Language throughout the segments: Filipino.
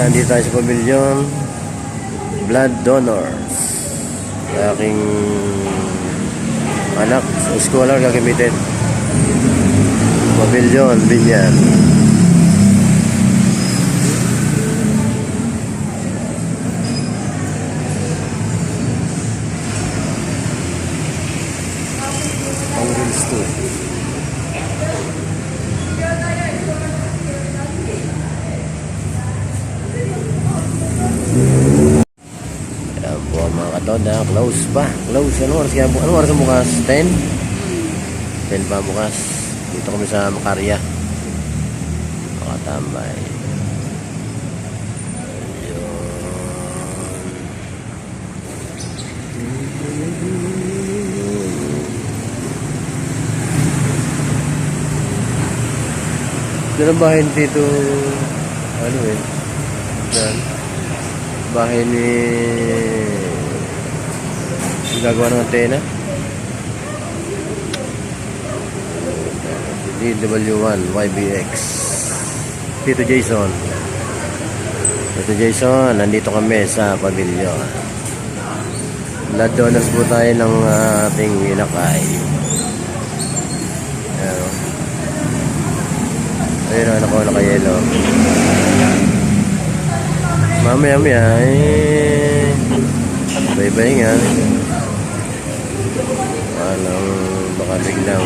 Nandito tayo sa pavilion. Blood donors. Aking anak, scholar gagamitin. Pavilion, Binyan. Ang reels to. Ayan po mga katoda, close pa. Close, ano oras ang bukas? 10? 10 pa bukas. Dito kami sa Makarya. Makatambay. Diyan ang bahay dito, ano diyan, bahay ni gagawa ng antena DW1 YBX. Tito Jason, nandito kami sa pavilion. Blood donors po tayo ng ating inakay. Ayun na ako naka-yellow. Mamaya bye-bye nga. Parang baka biglang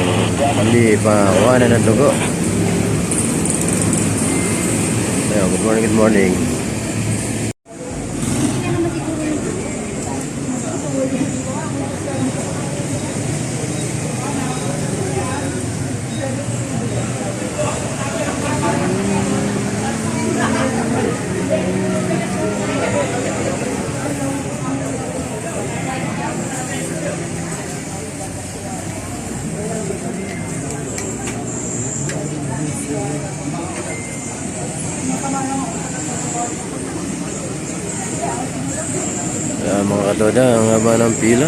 hindi pa kuhanan ng dugo. Ayun, good morning. Mga katoda, ang haba ng pila.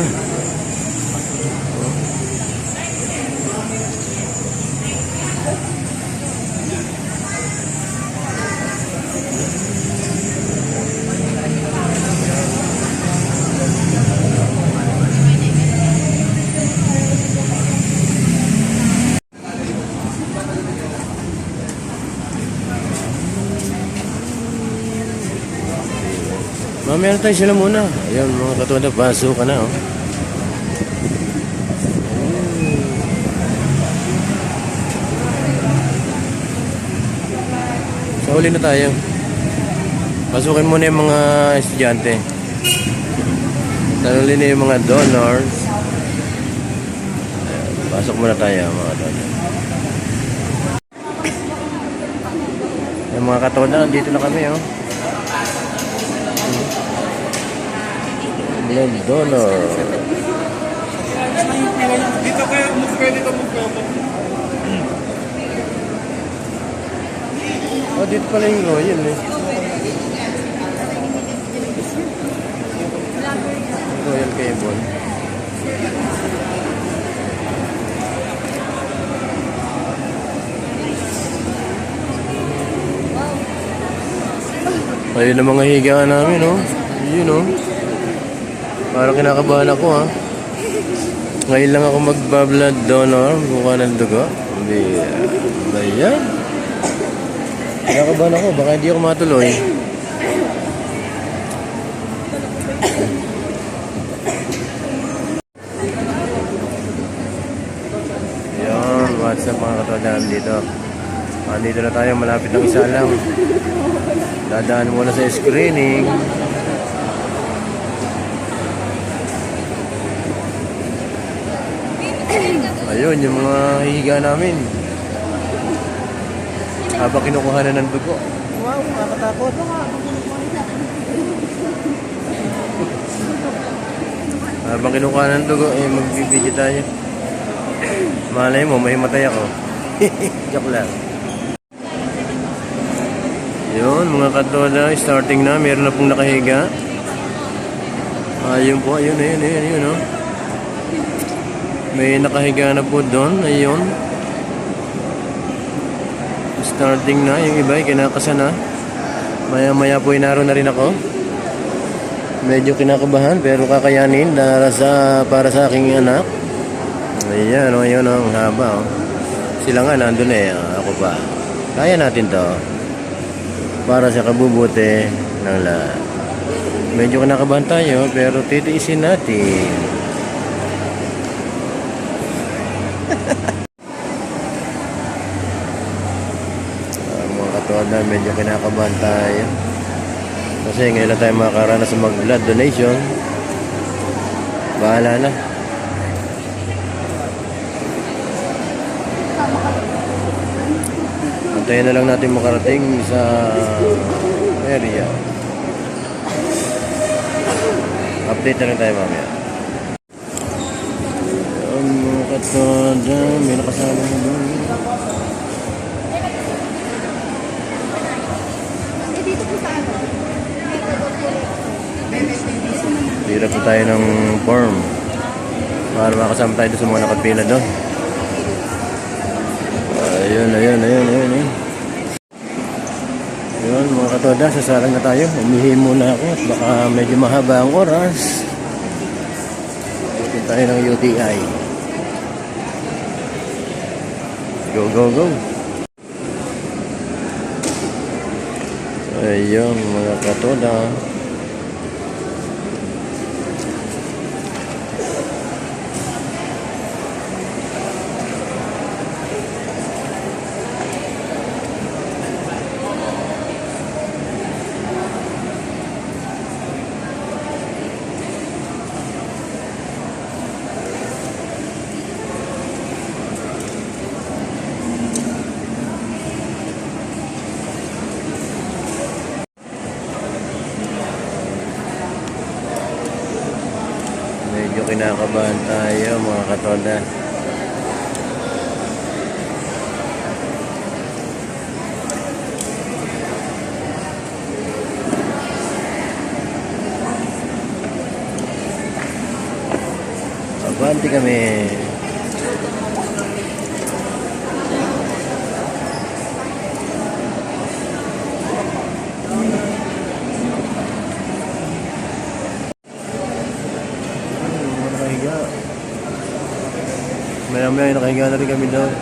Mamaya tayo sila muna. Ayun mga katoda, paso ka na Sa huli na tayo. Pasukin muna yung mga estudyante. Tanuli na yung mga donors. Ayun, pasok muna tayo mga katoda. Yung mga katoda, dito na kami Blood donor. Dito kayo, dito Dito pala yung royal Royal cable. Ayun ang mga higaan namin Yun Parang kinakabahan ako Ngayon lang ako magba-blood donor. Mukha ng dugo. Hindi. Ba yan? Kinakabahan ako. Baka hindi ako matuloy. Yan. What's up mga katoda dito? Andito na tayo. Malapit ng isa lang. Dadaan muna sa screening. Ayun, yung mga higa namin. Habang kinukuha na ng dugo. Wow, nakakatakot. Habang kinukuha ng dugo, magbibidyo tayo. Malay mo, may matay ako. Joke lang. Yun, mga katoda, starting na. Meron na pong nakahiga. Ayun po, ayun. May nakahiga na po doon. Ayun. Starting na. Yung iba ay kinakasa na. Maya-maya po naroon na rin ako. Medyo kinakabahan pero kakayanin para sa aking anak. Ayan, oh, yun, oh, ang haba. Oh. Sila nga nandun eh. Ako pa. Kaya natin to. Para sa kabubuti ng lahat. Medyo kinakabahan tayo pero titiisin natin. Mga katuwad na medyo kinakabahan tayo. Kasi ngayon lang tayo makakaranas sa mag-blood donation. Bahala na. Antayin na lang natin makarating sa area. Update na lang tayo mamaya. Mga katuwad, may nakasama na doon. Tira po tayo ng form para makasama tayo sa mga nakapila doon. Ayun. Ayun mga katoda, sasalang na tayo. Umihi muna ako at baka medyo mahaba ang oras. Butin tayo ng UTI. Go. Ayun mga katoda. Medyo kinakabahan tayo mga katoda. Abante kami. Maya-maya nakahiga na rin kami doon.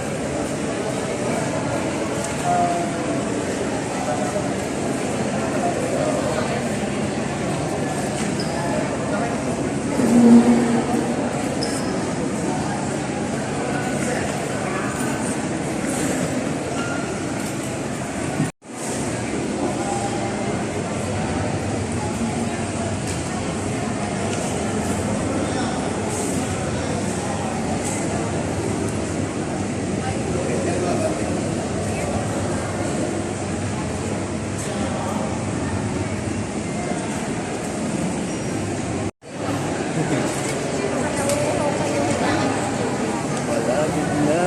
Malapit na.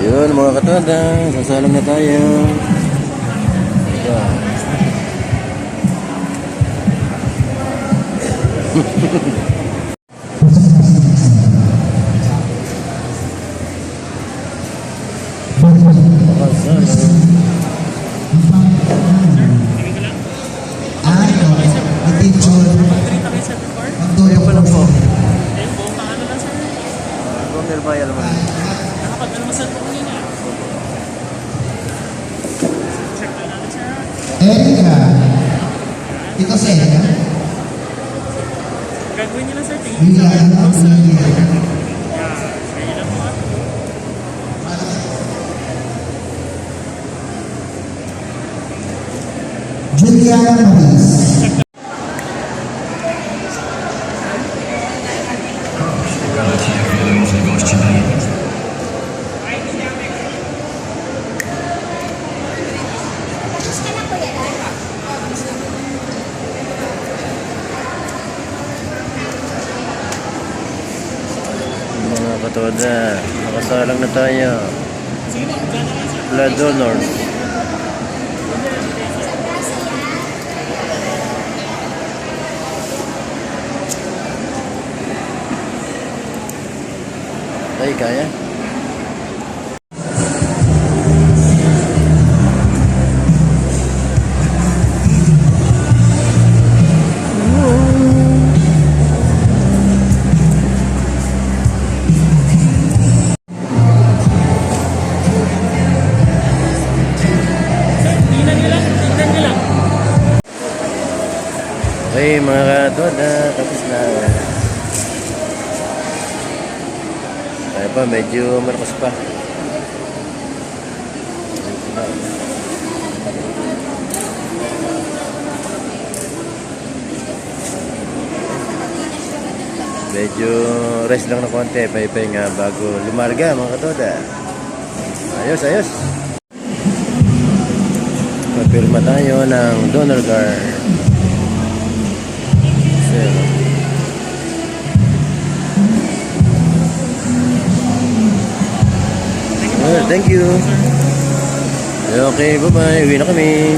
Yun mga katoda, sasalang na tayo. Erika. Ito sa Erika. Gagawin nyo lang sir, tingin William. Kaya lang po. Juliana Maris. Mga katoda, nakasalang na tayo. Blood donor. Okay, kaya. Okay, mga katoda, tapos na. Ay pa, medyo malakas pa. Medyo rest lang na konti, pay-pay nga bago lumarga mga katoda. Ayos, ayos. Papirma tayo ng donor card. Well, thank you. Okay, bye-bye. Uwi na kami.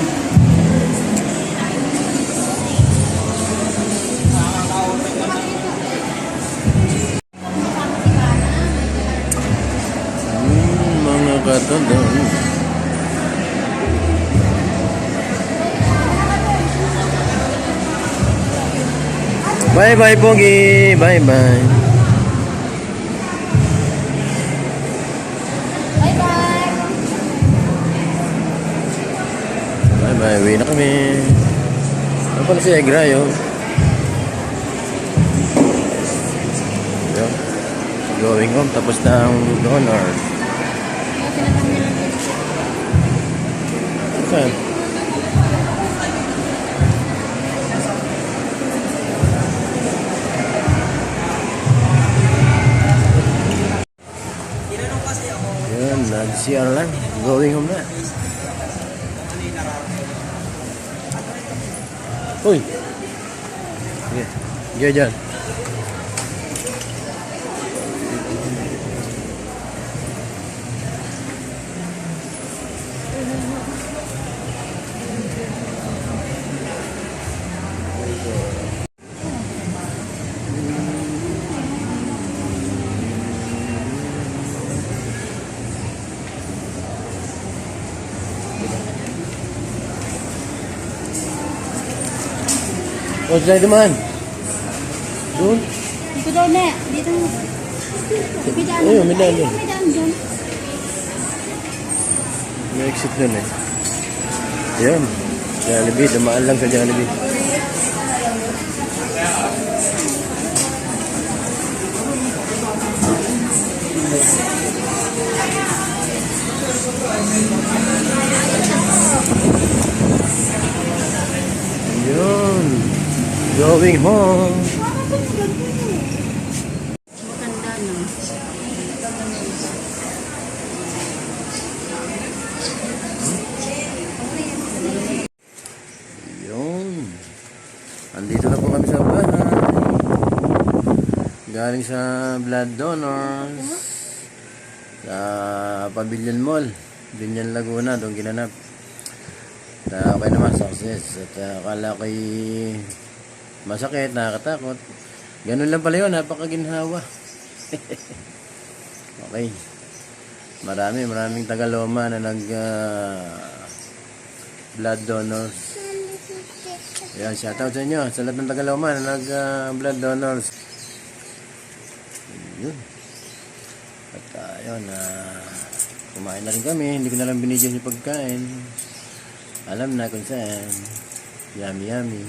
Mga katoda. Bye-bye, Pogi. Bye-bye. Bye-bye. Uwi na kami. Ano pala si Egra, yun? Yun. Going home. Tapos na ang donor. Saan? Yun, nag-CR lang. Going home na. Uy! Sige. Sige dyan. O, saan naman? Doon? Dito daw na. Dito. Bidaan. Ayun, may daan doon. May daan doon. May exit doon eh. Ayun. Jollibee. Dumaan lang sa Jollibee. Ayun. Going home. Maganda no. Ayun. Andito na po kami sa bahay. Galing sa blood donors. Sa Pavilion Mall. Binyan Laguna. Doon ginanap. At okay naman, success. At akala ko'y masakit, nakakatakot. Ganun lang pala yun, napakaginhawa. Okay. Maraming Tagaloma na nag blood donors. Ayan, shoutout sa inyo. Sa lahat ng Tagaloma na nag blood donors. Yun. At ayun, kumain na rin kami. Hindi ko na lang binigyan yung pagkain. Alam na kung saan. Yummy, yummy.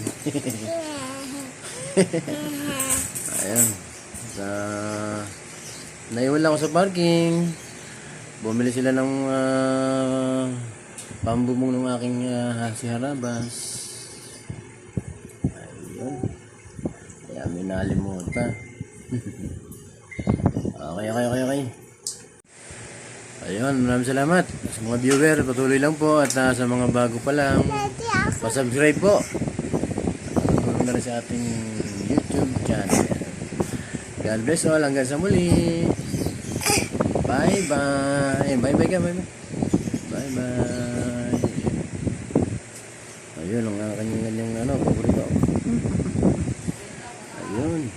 Ayun. Naiwan lang ako sa parking. Bumili sila ng pambubong ng aking si Harabas. Ayun. Kaya may nalimutan. Okay. Ayun, maraming salamat sa mga viewer, patuloy lang po at sa mga bago pa lang, pa-subscribe po. Tulong na rin sa ating YouTube channel. God bless all, hanggang sa muli. Bye-bye. Bye-bye ka, bye-bye. Bye-bye. Ayun, ang kanyang paborito. Ayun.